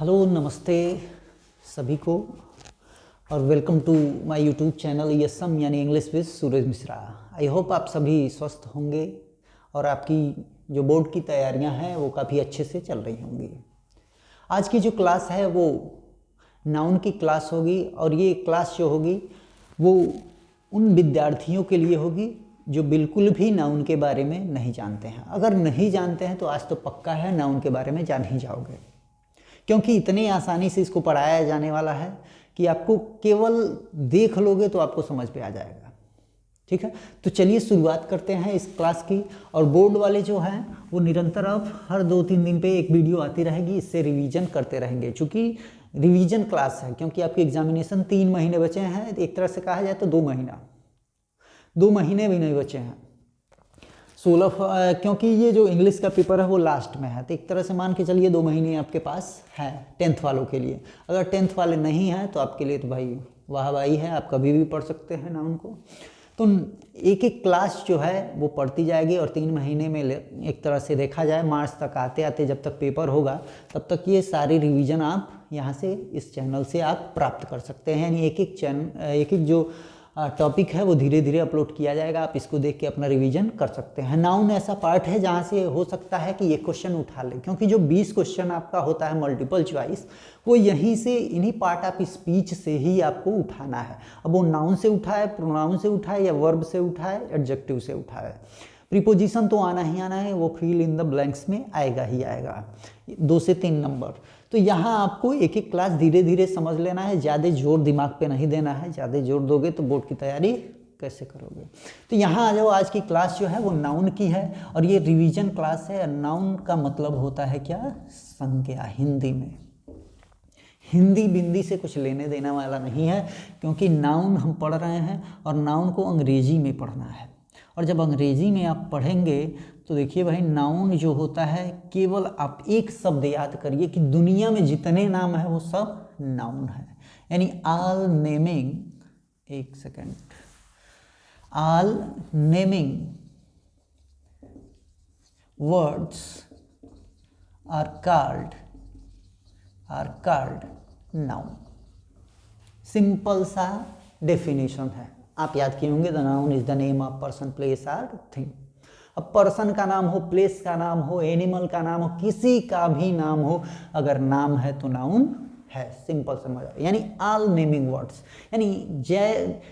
Hello नमस्ते सभी को और welcome to my YouTube channel यसम यानी English with Suraj Mishra. I hope आप सभी स्वस्थ होंगे और आपकी जो बोर्ड की तैयारियां हैं वो काफ़ी अच्छे से चल रही होंगी। आज की जो क्लास है वो नाउन की क्लास होगी और ये क्लास जो होगी वो उन विद्यार्थियों के लिए होगी जो बिल्कुल भी नाउन के बारे में नहीं जानते हैं। अगर नहीं जानते हैं तो आज तो पक्का है नाउन के बारे में जान ही जाओगे, क्योंकि इतनी आसानी से इसको पढ़ाया जाने वाला है कि आपको केवल देख लोगे तो आपको समझ में आ जाएगा। ठीक है, तो चलिए शुरुआत करते हैं इस क्लास की। और बोर्ड वाले जो हैं वो निरंतर अब हर 2-3 दिन पे एक वीडियो आती रहेगी, इससे रिवीजन करते रहेंगे। चूँकि रिवीजन क्लास है, क्योंकि आपके एग्जामिनेशन 3 महीने बचे हैं, एक तरह से कहा जाए तो 2 महीने भी नहीं बचे हैं। 16 क्योंकि ये जो इंग्लिश का पेपर है वो लास्ट में है, तो एक तरह से मान के चलिए 2 महीने आपके पास है 10th वालों के लिए। अगर 10th वाले नहीं हैं तो आपके लिए तो भाई वाह भाई है, आप कभी भी पढ़ सकते हैं नाउन को। तो एक एक क्लास जो है वो पढ़ती जाएगी और 3 महीने में एक तरह से देखा जाए मार्च तक आते आते जब तक पेपर होगा तब तक ये सारी रिवीजन आप यहाँ से इस चैनल से आप प्राप्त कर सकते हैं। यानी एक एक जो टॉपिक है वो धीरे धीरे अपलोड किया जाएगा, आप इसको देख के अपना रिवीजन कर सकते हैं। नाउन ऐसा पार्ट है जहाँ से हो सकता है कि ये क्वेश्चन उठा ले, क्योंकि जो 20 क्वेश्चन आपका होता है मल्टीपल चॉइस वो यहीं से इन्हीं पार्ट ऑफ स्पीच से ही आपको उठाना है। अब वो नाउन से उठा है, प्रोनाउन से उठा है, या वर्ब से उठा है, एडजेक्टिव से उठा है। प्रीपोजिशन तो आना ही आना है, वो फिल इन द ब्लैंक्स में आएगा ही आएगा, 2 से 3 नंबर। तो यहाँ आपको एक एक क्लास धीरे धीरे समझ लेना है, ज़्यादा जोर दिमाग पे नहीं देना है। ज़्यादा जोर दोगे तो बोर्ड की तैयारी कैसे करोगे। तो यहाँ आ जाओ, आज की क्लास जो है वो नाउन की है और ये रिवीजन क्लास है। नाउन का मतलब होता है क्या? संज्ञा। हिंदी में हिंदी बिंदी से कुछ लेने देने वाला नहीं है, क्योंकि नाउन हम पढ़ रहे हैं और नाउन को अंग्रेजी में पढ़ना है। और जब अंग्रेजी में आप पढ़ेंगे तो देखिए भाई, नाउन जो होता है केवल आप एक शब्द याद करिए कि दुनिया में जितने नाम है वो सब नाउन है। यानी ऑल नेमिंग, एक second, all naming words are called noun. Simple सा डेफिनेशन है, आप याद किए होंगे। The noun is the name of person, place or thing. अब पर्सन का नाम हो, प्लेस का नाम हो, एनिमल का नाम हो, किसी का भी नाम हो, अगर नाम है तो नाउन है। सिंपल समझ। यानी ऑल नेमिंग वर्ड्स, यानी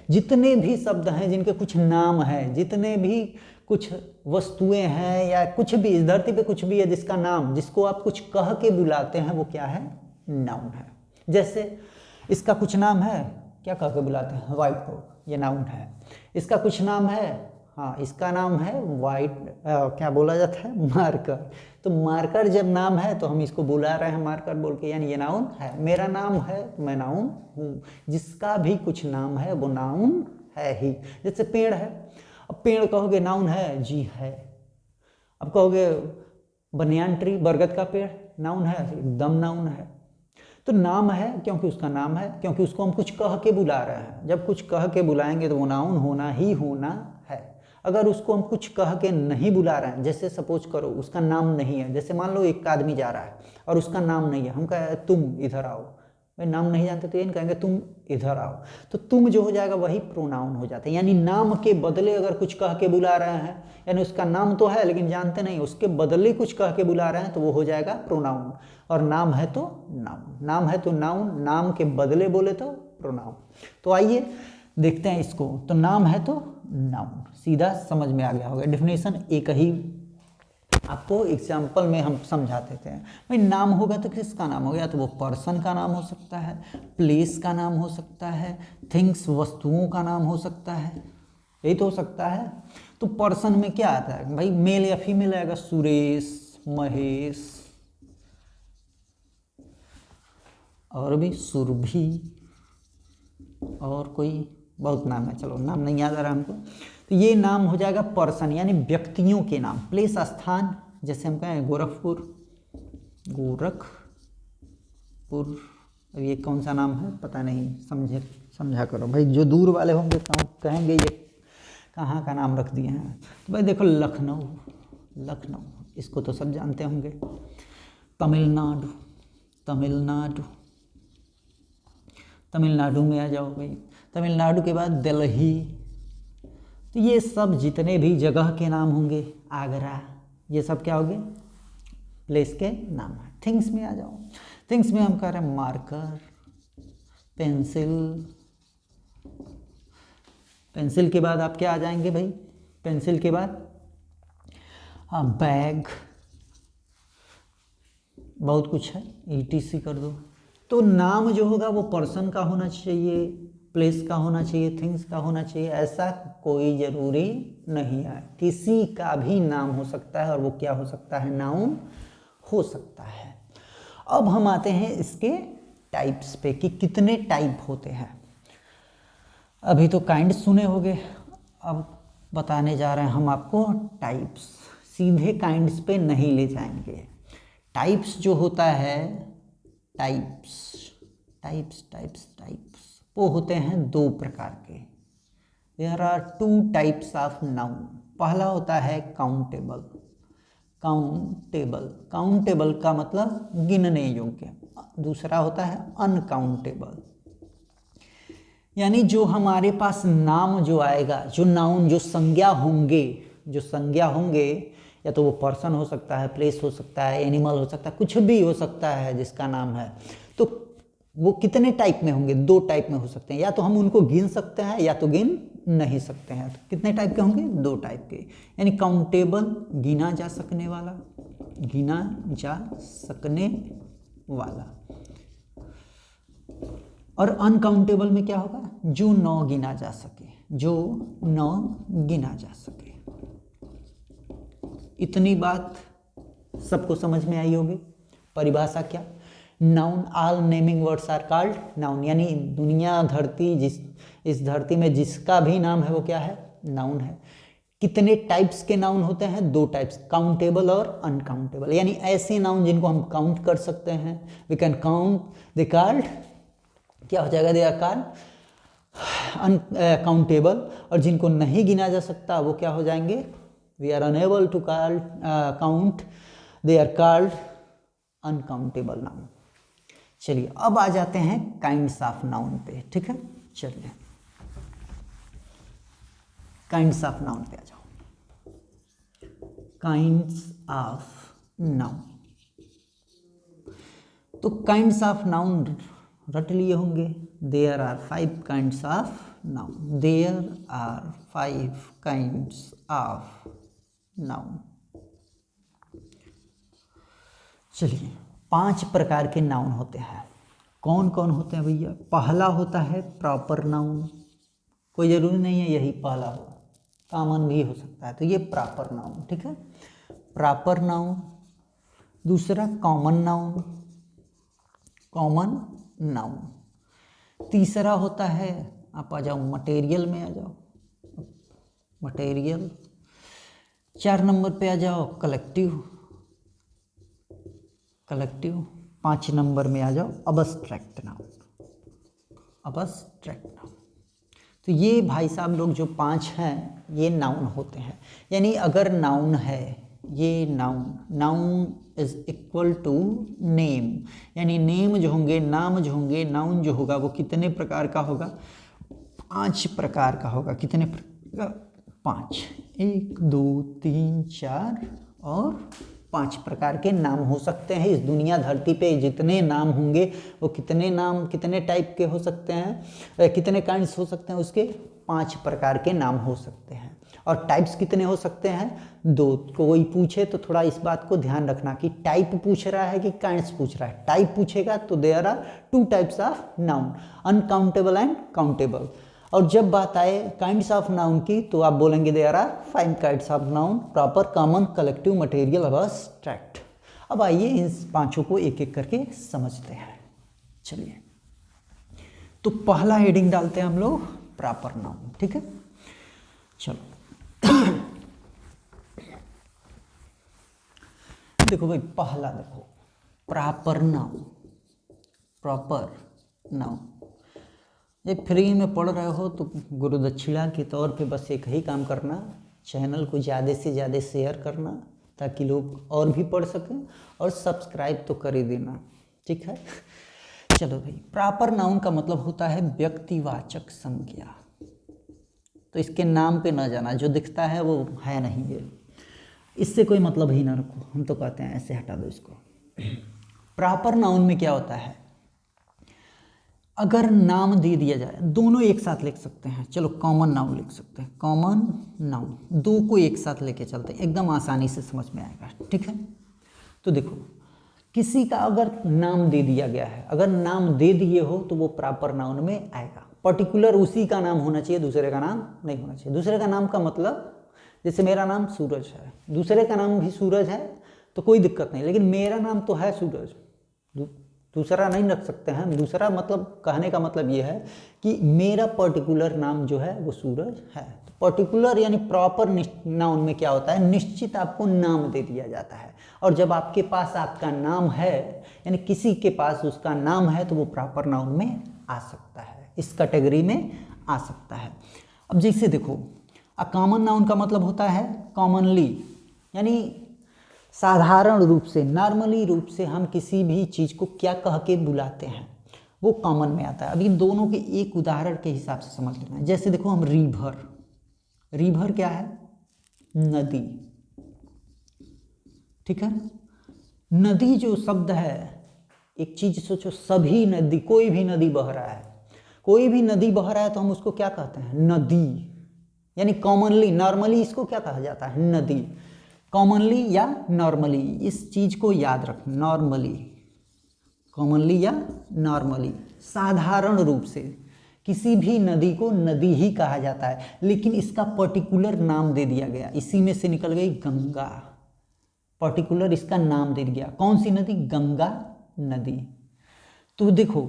जितने भी शब्द हैं जिनके कुछ नाम है, जितने भी कुछ वस्तुएं हैं या कुछ भी इस धरती पे कुछ भी है जिसका नाम, जिसको आप कुछ कह के बुलाते हैं, वो क्या है? नाउन है। जैसे इसका कुछ नाम है, क्या कह के बुलाते हैं? व्हाइट बोर्ड, ये नाउन है। इसका कुछ नाम है, हाँ इसका नाम है वाइट, क्या बोला जाता है? मार्कर। तो मार्कर जब नाम है तो हम इसको बुला रहे हैं मार्कर बोल के, यानी ये नाउन है। मेरा नाम है तो मैं नाउन हूँ। जिसका भी कुछ नाम है वो नाउन है ही। जैसे पेड़ है, अब पेड़ कहोगे नाउन है? जी है। अब कहोगे बनियान ट्री, बरगद का पेड़, नाउन है? एकदम नाउन है। तो नाम है क्योंकि उसका नाम है, क्योंकि उसको हम कुछ कह के बुला रहे हैं। जब कुछ कह के बुलाएंगे तो वो नाउन होना ही होना है। अगर उसको हम कुछ कह के नहीं बुला रहे हैं, जैसे सपोज करो उसका नाम नहीं है, जैसे मान लो एक आदमी जा रहा है और उसका नाम नहीं है, हम कहें तुम इधर आओ, भाई नाम नहीं जानते तो ये नहीं कहेंगे तुम इधर आओ, तो तुम जो हो जाएगा वही प्रोनाउन हो जाता है। यानी नाम के बदले अगर कुछ कह के बुला रहे हैं, यानी उसका नाम तो है लेकिन जानते नहीं, उसके बदले कुछ कह के बुला रहे हैं तो वो हो जाएगा प्रोनाउन। और नाम है तो नाउन, नाम है तो नाउन, नाम के बदले बोले तो प्रोनाउन। तो आइए देखते हैं इसको। तो नाम है तो नाउन, सीधा समझ में आ गया होगा। डेफिनेशन एक ही आपको एग्जाम्पल में हम समझा देते हैं। भाई नाम होगा तो किसका नाम हो गया? तो वो पर्सन का नाम हो सकता है, प्लेस का नाम हो सकता है, थिंग्स वस्तुओं का नाम हो सकता है, यही तो हो सकता है। तो पर्सन में क्या आता है भाई? मेल या फीमेल आएगा? सुरेश, महेश, और भी सुरभि, और कोई बहुत नाम है, चलो नाम नहीं याद आ रहा हमको। तो ये नाम हो जाएगा पर्सन, यानी व्यक्तियों के नाम। प्लेस स्थान, जैसे हम कहें गोरखपुर, अब ये कौन सा नाम है पता नहीं, समझा करो भाई। जो दूर वाले होंगे कहेंगे ये कहाँ का नाम रख दिए हैं। तो भाई देखो लखनऊ, इसको तो सब जानते होंगे। तमिलनाडु, तमिलनाडु, तमिलनाडु में आ जाओ भाई। तमिलनाडु के बाद दिल्ली। तो ये सब जितने भी जगह के नाम होंगे, आगरा, ये सब क्या होंगे, प्लेस के नाम है। थिंग्स में आ जाओ। थिंग्स में हम कह रहे हैं मार्कर, पेंसिल। पेंसिल के बाद आप क्या आ जाएंगे भाई, पेंसिल के बाद बैग, बहुत कुछ है, ETC कर दो। तो नाम जो होगा वो पर्सन का होना चाहिए, प्लेस का होना चाहिए, थिंग्स का होना चाहिए, ऐसा कोई ज़रूरी नहीं है। किसी का भी नाम हो सकता है और वो क्या हो सकता है, नाउन हो सकता है। अब हम आते हैं इसके टाइप्स पे कि कितने टाइप होते हैं। अभी तो काइंड सुने होंगे, अब बताने जा रहे हैं हम आपको टाइप्स। सीधे काइंड्स पे नहीं ले जाएंगे। टाइप्स जो होता है, टाइप्स टाइप्स टाइप्स टाइप्स वो होते हैं दो प्रकार के। There are 2 types of noun. पहला होता है काउंटेबल। काउंटेबल, काउंटेबल का मतलब गिनने योग्य। दूसरा होता है अनकाउंटेबल, यानी जो हमारे पास नाम जो आएगा, जो नाउन, जो संज्ञा होंगे, जो संज्ञा होंगे, या तो वो पर्सन हो सकता है, प्लेस हो सकता है, एनिमल हो सकता है, कुछ भी हो सकता है जिसका नाम है, तो वो कितने टाइप में होंगे, 2 टाइप में हो सकते हैं। या तो हम उनको गिन सकते हैं या तो गिन नहीं सकते हैं। तो कितने टाइप के होंगे, 2 टाइप के। यानी काउंटेबल, गिना जा सकने वाला, गिना जा सकने वाला। और अनकाउंटेबल में क्या होगा, जो न गिना जा सके, जो न गिना जा सके। इतनी बात सबको समझ में आई होगी। परिभाषा क्या, noun, all naming words are called noun. यानी दुनिया, धरती, इस धरती में जिसका भी नाम है वो क्या है, नाउन है। कितने टाइप्स के नाउन होते हैं, 2 टाइप्स, काउंटेबल और अनकाउंटेबल। यानी ऐसे नाउन जिनको हम काउंट कर सकते हैं, we can count, they called, क्या हो जाएगा, दे आर कॉल्ड अनकाउंटेबल। और जिनको नहीं गिना जा सकता वो क्या हो जाएंगे, we are unable to count, they are called uncountable noun. चलिए अब आ जाते हैं काइंड्स ऑफ नाउन पे, ठीक है। चलिए काइंड्स ऑफ नाउन पे आ जाओ। काइंड्स ऑफ नाउन, तो काइंड्स ऑफ नाउन रट लिए होंगे। There are 5 kinds of noun. There are 5 kinds of noun. चलिए 5 प्रकार के नाउन होते हैं। कौन कौन होते हैं भैया, पहला होता है प्रॉपर नाउन। कोई ज़रूरी नहीं है यही पहला हो, कॉमन भी हो सकता है, तो ये प्रॉपर नाउन, ठीक है, प्रॉपर नाउन। दूसरा कॉमन नाउन, कॉमन नाउन। तीसरा होता है, आप आ जाओ मटेरियल में, आ जाओ मटेरियल। 4 नंबर पे आ जाओ कलेक्टिव, कलेक्टिव। 5 नंबर में आ जाओ अबस्ट्रैक्ट नाउन, अबस्ट्रैक्ट नाउन। तो ये भाई साहब लोग जो 5 हैं ये नाउन होते हैं। यानी अगर नाउन है, ये noun, noun is equal to name. यानी नेम जो होंगे, नाम जो होंगे, नाउन जो होगा वो कितने प्रकार का होगा, 5 प्रकार का होगा। कितने प्रकार, 5, 1 2 3 4 और 5 प्रकार के नाम हो सकते हैं। इस दुनिया धरती पे जितने नाम होंगे वो कितने नाम, कितने टाइप के हो सकते हैं, कितने काइंड्स हो सकते हैं, उसके 5 प्रकार के नाम हो सकते हैं। और टाइप्स कितने हो सकते हैं, 2। कोई पूछे तो थोड़ा इस बात को ध्यान रखना कि टाइप पूछ रहा है कि काइंड्स पूछ रहा है। टाइप पूछेगा तो there are 2 types of noun, uncountable and countable. और जब बात आए काइंड्स ऑफ नाउन की तो आप बोलेंगे there are 5 kinds of noun, proper, common, collective, material, abstract. अब आइए इन 5 को एक एक करके समझते हैं। चलिए तो पहला हेडिंग डालते हैं हम लोग प्रॉपर नाउन, ठीक है। चलो देखो भाई, पहला देखो प्रॉपर नाउन, प्रॉपर नाउन। ये फ्री में पढ़ रहे हो तो गुरु दक्षिणा के तौर पे बस एक ही काम करना, चैनल को ज़्यादा से ज़्यादा शेयर करना ताकि लोग और भी पढ़ सकें, और सब्सक्राइब तो कर ही देना, ठीक है। चलो भाई, प्रॉपर नाउन का मतलब होता है व्यक्तिवाचक संज्ञा। तो इसके नाम पे ना जाना, जो दिखता है वो है नहीं, ये इससे कोई मतलब ही ना रखो, हम तो कहते हैं ऐसे हटा दो इसको। प्रॉपर नाउन में क्या होता है, अगर नाम दे दिया जाए, दोनों एक साथ लिख सकते हैं, चलो कॉमन नाउन लिख सकते हैं, कॉमन नाउन, दो को एक साथ लेके चलते हैं, एकदम आसानी से समझ में आएगा, ठीक है। तो देखो, किसी का अगर नाम दे दिया गया है, अगर नाम दे दिए हो तो वो प्रॉपर नाउन में आएगा। पर्टिकुलर उसी का नाम होना चाहिए, दूसरे का नाम नहीं होना चाहिए। दूसरे का नाम का मतलब, जैसे मेरा नाम सूरज है, दूसरे का नाम भी सूरज है तो कोई दिक्कत नहीं, लेकिन मेरा नाम तो है सूरज, दूसरा नहीं रख सकते हैं। दूसरा मतलब कहने का मतलब ये है कि मेरा पर्टिकुलर नाम जो है वो सूरज है। तो पर्टिकुलर यानी प्रॉपर नाउन में क्या होता है, निश्चित आपको नाम दे दिया जाता है, और जब आपके पास आपका नाम है, यानी किसी के पास उसका नाम है, तो वो प्रॉपर नाउन में आ सकता है, इस कैटेगरी में आ सकता है। अब जैसे देखो, कॉमन नाउन का मतलब होता है कॉमनली, यानी साधारण रूप से, नॉर्मली रूप से हम किसी भी चीज़ को क्या कह के बुलाते हैं, वो कॉमन में आता है। अब इन दोनों के एक उदाहरण के हिसाब से समझ लेना है। जैसे देखो, हम रिवर, रिवर क्या है, नदी, ठीक है। नदी जो शब्द है, एक चीज सोचो, सभी नदी, कोई भी नदी बह रहा है, कोई भी नदी बह रहा है तो हम उसको क्या कहते हैं, नदी, यानी कॉमनली, नॉर्मली इसको क्या कहा जाता है, नदी। कॉमनली या नॉर्मली, इस चीज को याद रखना, नॉर्मली, कॉमनली या नॉर्मली, साधारण रूप से किसी भी नदी को नदी ही कहा जाता है, लेकिन इसका पर्टिकुलर नाम दे दिया गया। इसी में से निकल गई गंगा, पर्टिकुलर इसका नाम दे दिया, कौन सी नदी, गंगा नदी। तो देखो,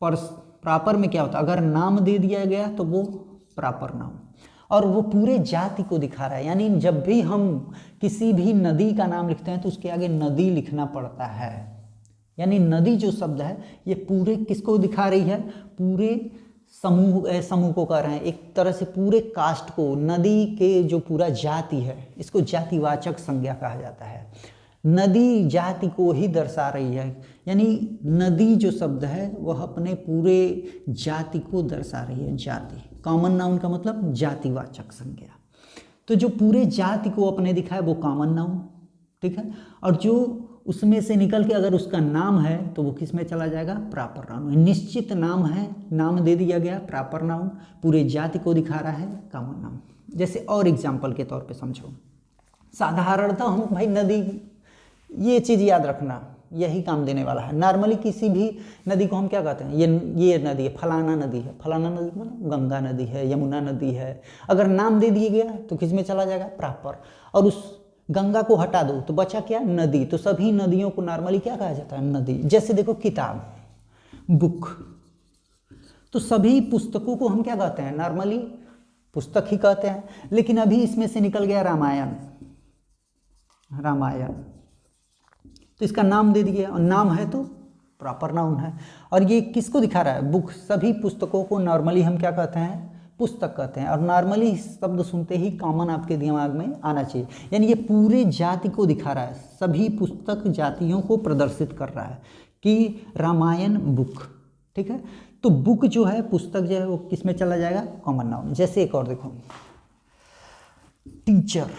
प्रॉपर में क्या होता है, अगर नाम दे दिया गया तो वो प्रॉपर नाम, और वो पूरे जाति को दिखा रहा है। यानी जब भी हम किसी भी नदी का नाम लिखते हैं तो उसके आगे नदी लिखना पड़ता है। यानी नदी जो शब्द है ये पूरे किसको दिखा रही है, पूरे समूह को कह रहे हैं, एक तरह से पूरे कास्ट को, नदी के जो पूरा जाति है, इसको जातिवाचक संज्ञा कहा जाता है। नदी जाति को ही दर्शा रही है, यानी नदी जो शब्द है वह अपने पूरे जाति को दर्शा रही है, जाति। कॉमन नाउन का मतलब जातिवाचक संज्ञा, तो जो पूरे जाति को अपने दिखाए वो कॉमन नाउन, ठीक है। और जो उसमें से निकल के अगर उसका नाम है तो वो किस में चला जाएगा, प्रॉपर नाउन। निश्चित नाम है, नाम दे दिया गया, प्रॉपर नाउन, पूरे जाति को दिखा रहा है, कॉमन नाउन। जैसे और एग्जाम्पल के तौर पे समझो, साधारणतः हम भाई नदी, ये चीज़ याद रखना, यही काम देने वाला है। नॉर्मली किसी भी नदी को हम क्या कहते हैं, ये नदी है, फलाना नदी है, फलाना नदी मतलब गंगा नदी है, यमुना नदी है। अगर नाम दे दिया गया तो किस में चला जाएगा, प्रॉपर, और उस गंगा को हटा दो तो बचा क्या, नदी। तो सभी नदियों को नॉर्मली क्या कहा जाता है, नदी। जैसे देखो, किताब, बुक, तो सभी पुस्तकों को हम क्या कहते हैं, नॉर्मली पुस्तक ही कहते हैं, लेकिन अभी इसमें से निकल गया रामायण, रामायण, तो इसका नाम दे दिया, और नाम है तो प्रॉपर नाउन है। और ये किसको दिखा रहा है, बुक। सभी पुस्तकों को नॉर्मली हम क्या कहते हैं, पुस्तक कहते हैं। और नॉर्मली शब्द सुनते ही कॉमन आपके दिमाग में आना चाहिए, यानी ये पूरे जाति को दिखा रहा है, सभी पुस्तक जातियों को प्रदर्शित कर रहा है कि रामायण बुक, ठीक है। तो बुक जो है, पुस्तक जो है, वो किस में चला जाएगा, कॉमन नाउन। जैसे एक और देखो, टीचर,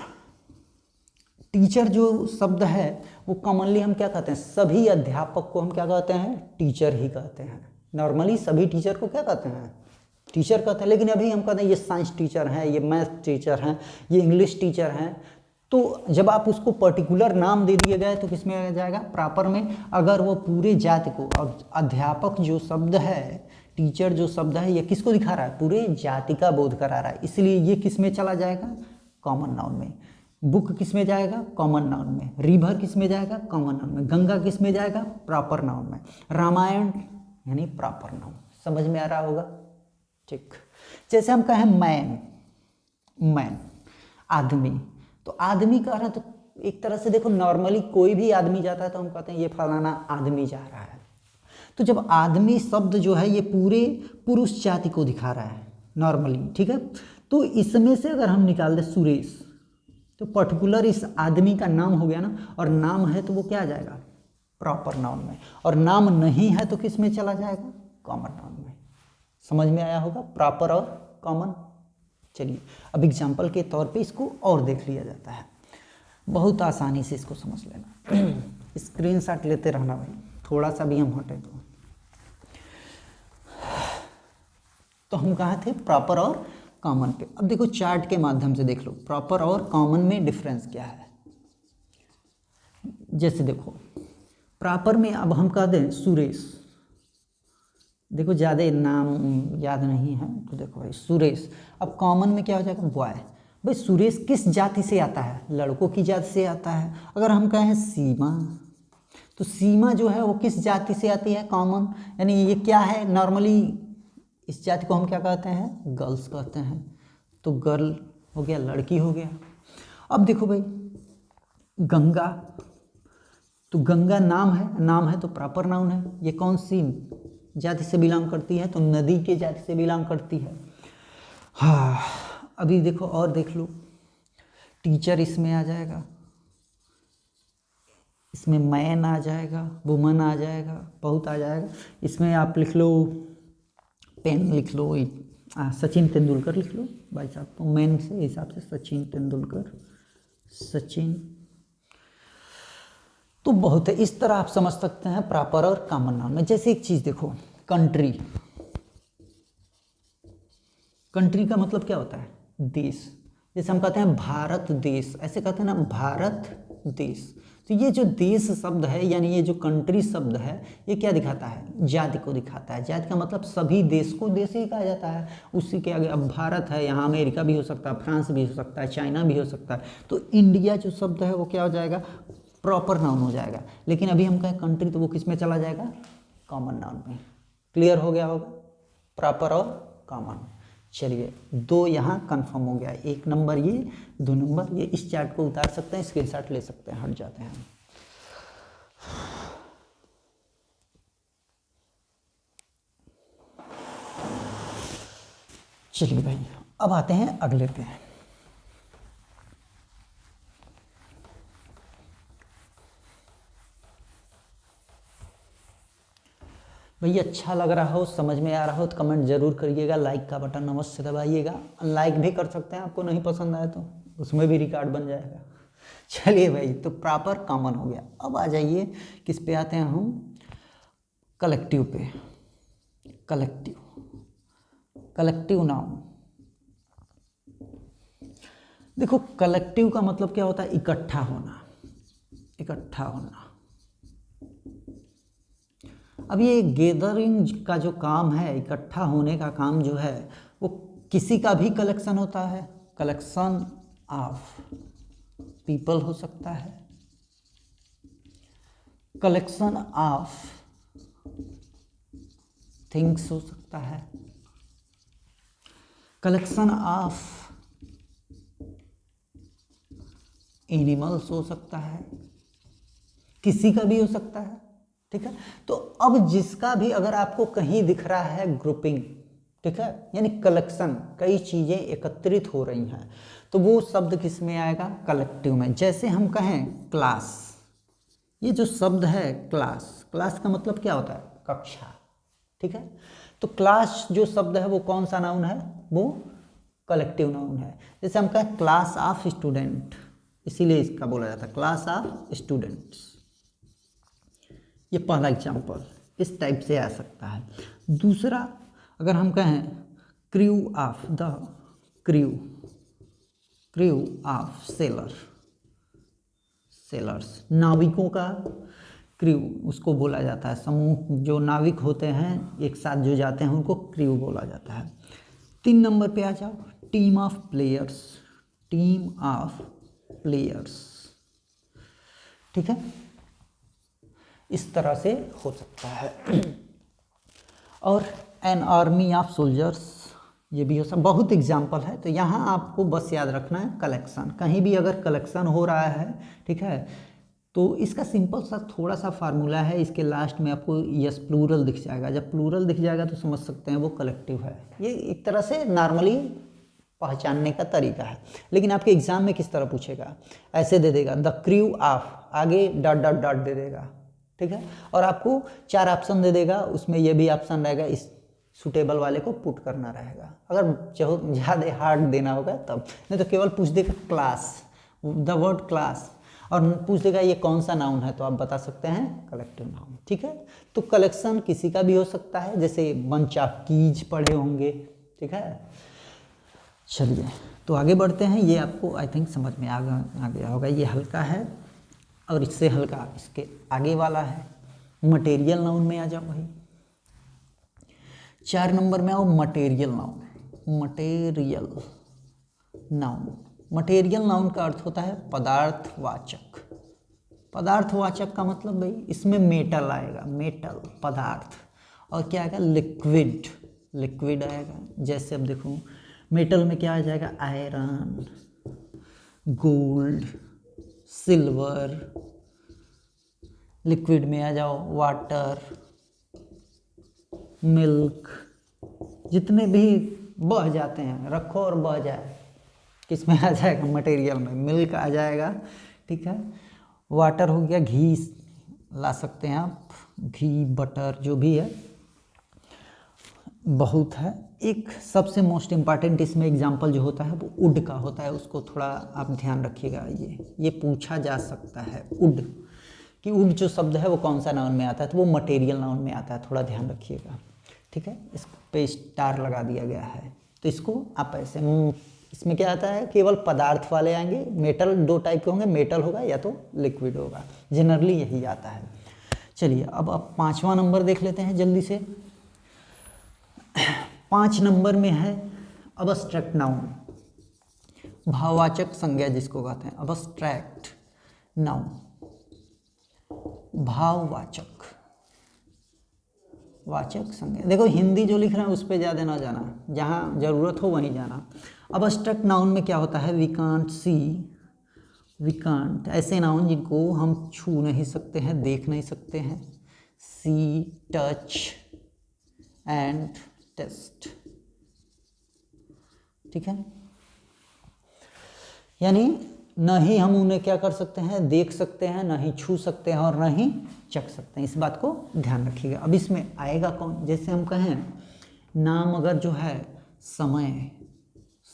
टीचर जो शब्द है वो कॉमनली हम क्या कहते हैं, सभी अध्यापक को हम क्या कहते हैं, टीचर ही कहते हैं। नॉर्मली सभी टीचर को क्या कहते हैं, टीचर कहते हैं। लेकिन अभी हम कहते हैं ये साइंस टीचर हैं, ये मैथ टीचर हैं, ये इंग्लिश टीचर हैं। तो जब आप उसको पर्टिकुलर नाम दे दिए गए तो किस में आ जाएगा, प्रॉपर में। अगर वो पूरे जाति को, और अध्यापक जो शब्द है, टीचर जो शब्द है, ये किसको दिखा रहा है, पूरे जाति का बोध करा रहा है, इसलिए ये किस में चला जाएगा, कॉमन नाउन में। बुक किस में जाएगा, कॉमन नाउन में। रिवर किस में जाएगा, कॉमन नाउन में। गंगा किस में जाएगा, प्रॉपर नाउन में। रामायण यानी प्रॉपर नाउन। समझ में आ रहा होगा, ठीक। जैसे हम कहें मैन, मैन आदमी, तो आदमी कह रहे हैं तो एक तरह से देखो, नॉर्मली कोई भी आदमी जाता है तो हम कहते हैं ये फलाना आदमी जा रहा है। तो जब आदमी शब्द जो है ये पूरे पुरुष जाति को दिखा रहा है नॉर्मली, ठीक है। तो इसमें से अगर हम निकाल दें सुरेश, तो पर्टिकुलर इस आदमी का नाम हो गया ना, और नाम है तो वो क्या आ जाएगा, प्रॉपर नाउन में, और नाम नहीं है तो किस में चला जाएगा, कॉमन नाउन में। समझ में आया होगा प्रॉपर और कॉमन। चलिए अब एग्जाम्पल के तौर पे इसको और देख लिया जाता है, बहुत आसानी से इसको समझ लेना। स्क्रीनशॉट लेते रहना भाई, थोड़ा सा भी हम हटे तो हम कहाँ थे, प्रॉपर और कॉमन पे। अब देखो चार्ट के माध्यम से देख लो प्रॉपर और कॉमन में डिफरेंस क्या है। जैसे देखो प्रॉपर में अब हम कह दें सुरेश, देखो ज़्यादा नाम याद नहीं है तो देखो भाई सुरेश। अब कॉमन में क्या हो जाएगा, बॉय। भाई सुरेश किस जाति से आता है, लड़कों की जाति से आता है। अगर हम कहें सीमा, तो सीमा जो है वो किस जाति से आती है, कॉमन। यानी ये क्या है, नॉर्मली इस जाति को हम क्या कहते हैं, गर्ल्स कहते हैं। तो गर्ल हो गया, लड़की हो गया। अब देखो भाई गंगा, तो गंगा नाम है तो प्रॉपर नाउन है। ये कौन सी जाति से बिलोंग करती है, तो नदी के जाति से बिलोंग करती है। हाँ अभी देखो और देख लो, टीचर इसमें आ जाएगा, इसमें मैन आ जाएगा, वुमन आ जाएगा, बहुत आ जाएगा। इसमें आप लिख लो, पेन लिख लो, सचिन तेंदुलकर लिख लो भाई साहब, तो मैन से हिसाब से सचिन तेंदुलकर, सचिन। तो बहुत है, इस तरह आप समझ सकते हैं प्रॉपर और कॉमन नाउन में। जैसे एक चीज देखो, कंट्री, कंट्री का मतलब क्या होता है, देश। जैसे हम कहते हैं भारत देश, ऐसे कहते हैं ना भारत देश। तो ये जो देश शब्द है, यानी ये जो कंट्री शब्द है, ये क्या दिखाता है, जाति को दिखाता है। जाति का मतलब सभी देश को देश ही कहा जाता है। उसी के आगे अब भारत है, यहाँ अमेरिका भी हो सकता है, फ्रांस भी हो सकता है, चाइना भी हो सकता है। तो इंडिया जो शब्द है वो क्या हो जाएगा, प्रॉपर नाउन हो जाएगा। लेकिन अभी हम कहें कंट्री तो वो किस में चला जाएगा, कॉमन नाउन में। क्लियर हो गया होगा, प्रॉपर और कॉमन। चलिए दो यहाँ कंफर्म हो गया, एक नंबर ये, दो नंबर ये। इस चार्ट को उतार सकते हैं, स्क्रीनशॉट ले सकते हैं, हट जाते हैं। चलिए भाई अब आते हैं अगले पे। भैया अच्छा लग रहा हो, समझ में आ रहा हो तो कमेंट जरूर करिएगा, लाइक का बटन अवश्य दबाइएगा। अनलाइक भी कर सकते हैं, आपको नहीं पसंद आए तो उसमें भी रिकॉर्ड बन जाएगा। चलिए भाई, तो प्रॉपर कॉमन हो गया। अब आ जाइए किस पे आते हैं हम, कलेक्टिव पे। Collective, collective noun. देखो कलेक्टिव का मतलब क्या होता है, इकट्ठा होना, इकट्ठा होना। अब ये गैदरिंग का जो काम है, इकट्ठा होने का काम जो है, वो किसी का भी कलेक्शन होता है। कलेक्शन ऑफ पीपल हो सकता है, कलेक्शन ऑफ थिंग्स हो सकता है, कलेक्शन ऑफ एनिमल्स हो सकता है, किसी का भी हो सकता है। ठीक है, तो अब जिसका भी अगर आपको कहीं दिख रहा है ग्रुपिंग, ठीक है, यानी कलेक्शन, कई चीजें एकत्रित हो रही हैं, तो वो शब्द किस में आएगा, कलेक्टिव में। जैसे हम कहें क्लास, ये जो शब्द है क्लास, क्लास का मतलब क्या होता है, कक्षा। ठीक है, तो क्लास जो शब्द है वो कौन सा नाउन है, वो कलेक्टिव नाउन है। जैसे हम कहें क्लास ऑफ स्टूडेंट, इसीलिए इसका बोला जाता है क्लास ऑफ स्टूडेंट्स। ये पहला एग्जाम्पल, इस टाइप से आ सकता है। दूसरा अगर हम कहें crew of the, crew, crew of seller, sellers, नाविकों का क्रू उसको बोला जाता है। समूह जो नाविक होते हैं एक साथ जो जाते हैं उनको क्रू बोला जाता है। 3 नंबर पे आ जाओ, team of players, team of players. ठीक है, इस तरह से हो सकता है। और एन आर्मी ऑफ सोल्जर्स, ये भी हो सकता, बहुत एग्जाम्पल है। तो यहाँ आपको बस याद रखना है कलेक्शन, कहीं भी अगर कलेक्शन हो रहा है, ठीक है, तो इसका सिंपल सा थोड़ा सा फार्मूला है, इसके लास्ट में आपको यस प्लूरल दिख जाएगा। जब प्लूरल दिख जाएगा तो समझ सकते हैं वो कलेक्टिव है। ये एक तरह से नॉर्मली पहचानने का तरीका है। लेकिन आपके एग्जाम में किस तरह पूछेगा, ऐसे दे देगा द क्रू ऑफ, आगे डॉट डॉट डॉट दे देगा, ठीक है। और आपको 4 ऑप्शन दे देगा, उसमें ये भी ऑप्शन रहेगा इस सूटेबल वाले को पुट करना रहेगा, अगर ज़्यादा हार्ड देना होगा तब, नहीं तो केवल पूछ देगा क्लास, द वर्ड क्लास, और पूछ देगा ये कौन सा नाउन है, तो आप बता सकते हैं कलेक्टिव नाउन, ठीक है। तो कलेक्शन किसी का भी हो सकता है, जैसे बंच ऑफ कीज पढ़े होंगे, ठीक है। चलिए तो आगे बढ़ते हैं, ये आपको आई थिंक समझ में आ गया होगा, ये हल्का है और इससे हल्का इसके आगे वाला है। मटेरियल नाउन में आ जाओ भाई, 4 नंबर में आओ material noun. Material noun, material noun का अर्थ होता है पदार्थवाचक। पदार्थवाचक का मतलब भाई इसमें मेटल आएगा, मेटल पदार्थ, और क्या आएगा लिक्विड, लिक्विड आएगा। जैसे अब देखो मेटल में क्या आ जाएगा, आयरन, गोल्ड, सिल्वर। लिक्विड में आ जाओ वाटर, मिल्क, जितने भी बह जाते हैं, रखो और बह जाए, किस में आ जाएगा, मटेरियल में। मिल्क आ जाएगा, ठीक है। वाटर हो गया, घी ला सकते हैं आप, घी बटर जो भी है बहुत है। एक सबसे मोस्ट इम्पॉर्टेंट इसमें एग्जांपल जो होता है वो वुड का होता है, उसको थोड़ा आप ध्यान रखिएगा, ये पूछा जा सकता है वुड, कि वुड जो शब्द है वो कौन सा नाउन में आता है, तो वो मटेरियल नाउन में आता है, थोड़ा ध्यान रखिएगा, ठीक है। इस पे स्टार लगा दिया गया है, तो इसको आप ऐसे, इसमें क्या आता है, केवल पदार्थ वाले आएंगे। मेटल 2 टाइप के होंगे, मेटल होगा या तो लिक्विड होगा, जनरली यही आता है। चलिए अब आप 5वां नंबर देख लेते हैं जल्दी से। 5 नंबर में है अबस्ट्रैक्ट नाउन, भाववाचक संज्ञा जिसको कहते हैं, अबस्ट्रैक्ट नाउन, भाववाचक, वाचक संज्ञा। देखो हिंदी जो लिख रहे हैं उस पर ज़्यादा ना जाना, जहाँ ज़रूरत हो वहीं जाना। अबस्ट्रैक्ट नाउन में क्या होता है, we can't see, we can't, ऐसे नाउन जिनको हम छू नहीं सकते हैं, देख नहीं सकते हैं, सी, टच एंड टेस्ट, ठीक है। यानी न ही हम उन्हें क्या कर सकते हैं, देख सकते हैं, न ही छू सकते हैं, और न ही चख सकते हैं, इस बात को ध्यान रखिएगा। अब इसमें आएगा कौन, जैसे हम कहें नाम, अगर जो है समय,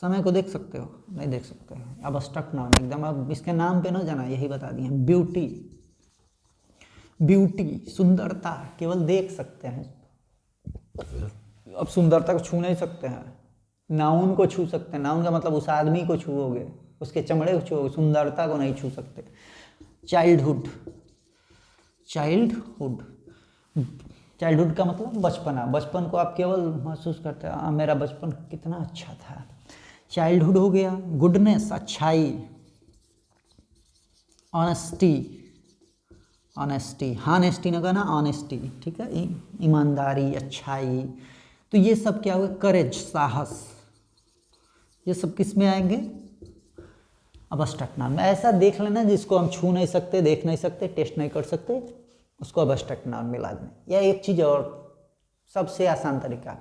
समय को देख सकते हो, नहीं देख सकते हैं, अब अबस्ट्रैक्ट नाउन एकदम। अब इसके नाम पे ना जाना, यही बता दिए। ब्यूटी, ब्यूटी सुंदरता, केवल देख सकते हैं, अब सुंदरता को छू नहीं सकते हैं। नाउन को छू सकते हैं, नाउन का मतलब उस आदमी को छूओगे, उसके चमड़े को छूओगे, सुंदरता को नहीं छू सकते। चाइल्डहुड, चाइल्डहुड, चाइल्डहुड का मतलब बचपना, बचपन को आप केवल महसूस करते हैं, मेरा बचपन कितना अच्छा था, चाइल्डहुड हो गया। गुडनेस, अच्छाई, ऑनेस्टी, ऑनेस्टी, हानेस्टी ना कहना, ऑनेस्टी, ठीक है, ईमानदारी, अच्छाई। तो ये सब क्या हुआ, करेज, साहस, ये सब किस में आएंगे, अबस्ट्रैक्ट नाउन में। ऐसा देख लेना जिसको हम छू नहीं सकते, देख नहीं सकते, टेस्ट नहीं कर सकते, उसको अबस्ट्रैक्ट नाउन में ला दें। या एक चीज़ और, सबसे आसान तरीका,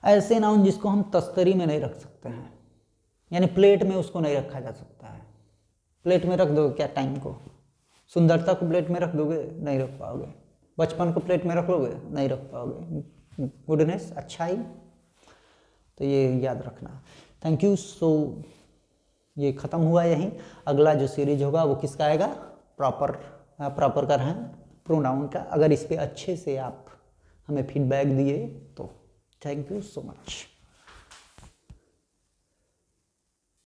ऐसे नाउन जिसको हम तस्तरी में नहीं रख सकते हैं, यानी प्लेट में उसको नहीं रखा जा सकता है। प्लेट में रख दोगे क्या टाइम को, सुंदरता को प्लेट में रख दोगे, नहीं रख पाओगे। बचपन को प्लेट में रख लोगे, नहीं रख पाओगे। गुडनेस, अच्छाई, तो ये याद रखना। Thank you. सो ये ख़त्म हुआ यहीं। अगला जो सीरीज होगा वो किसका आएगा, प्रॉपर का है प्रोनाउन का। अगर इस पे अच्छे से आप हमें फीडबैक दिए तो थैंक यू सो मच।